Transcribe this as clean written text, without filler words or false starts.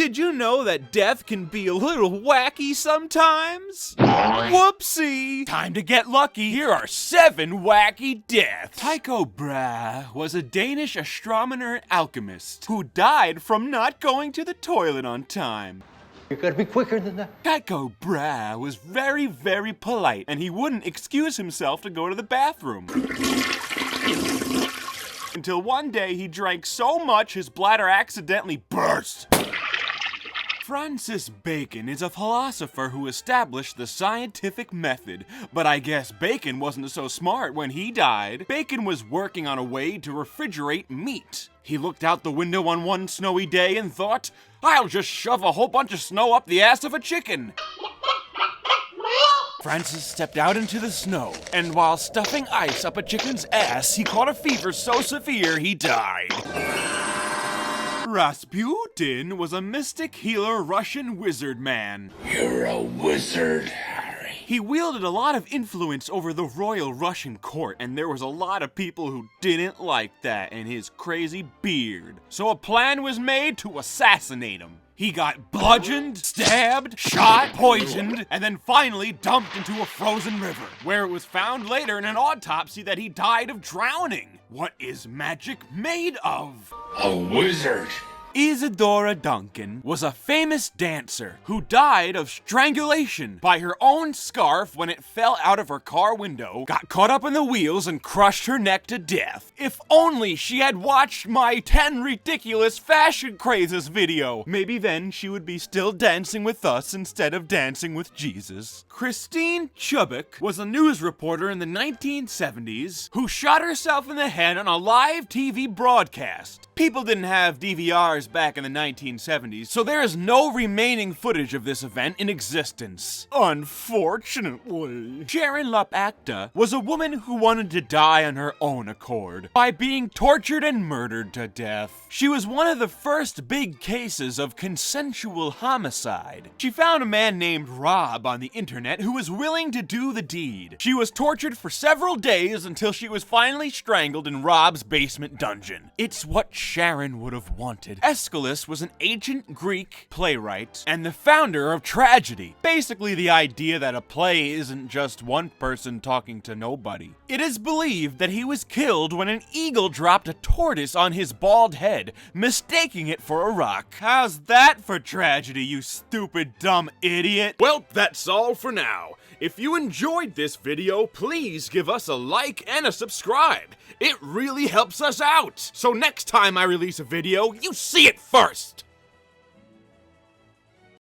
Did you know that death can be a little wacky sometimes? Whoopsie! Time to get lucky. Here are 7 wacky deaths. Tycho Brahe was a Danish astronomer and alchemist who died from not going to the toilet on time. You gotta be quicker than that. Tycho Brahe was very, very polite, and he wouldn't excuse himself to go to the bathroom. Until one day he drank so much his bladder accidentally burst. Francis Bacon is a philosopher who established the scientific method, but I guess Bacon wasn't so smart when he died. Bacon was working on a way to refrigerate meat. He looked out the window on one snowy day and thought, I'll just shove a whole bunch of snow up the ass of a chicken. Francis stepped out into the snow, and while stuffing ice up a chicken's ass, he caught a fever so severe he died. Rasputin was a mystic healer Russian wizard man. You're a wizard, Harry. He wielded a lot of influence over the royal Russian court, and there was a lot of people who didn't like that and his crazy beard. So a plan was made to assassinate him. He got bludgeoned, stabbed, shot, poisoned, and then finally dumped into a frozen river, where it was found later in an autopsy that he died of drowning. What is magic made of? A wizard. Isadora Duncan was a famous dancer who died of strangulation by her own scarf when it fell out of her car window, got caught up in the wheels, and crushed her neck to death. If only she had watched my 10 ridiculous fashion crazes video. Maybe then she would be still dancing with us instead of dancing with Jesus. Christine Chubbuck was a news reporter in the 1970s who shot herself in the head on a live TV broadcast. People didn't have DVRs back in the 1970s, so there is no remaining footage of this event in existence. Unfortunately. Sharon LaPacta was a woman who wanted to die on her own accord by being tortured and murdered to death. She was one of the first big cases of consensual homicide. She found a man named Rob on the internet who was willing to do the deed. She was tortured for several days until she was finally strangled in Rob's basement dungeon. It's what Sharon would have wanted. Aeschylus was an ancient Greek playwright and the founder of tragedy. Basically the idea that a play isn't just one person talking to nobody. It is believed that he was killed when an eagle dropped a tortoise on his bald head, mistaking it for a rock. How's that for tragedy, you stupid dumb idiot? Well, that's all for now. If you enjoyed this video, please give us a like and a subscribe. It really helps us out. So next time I release a video, you see it first.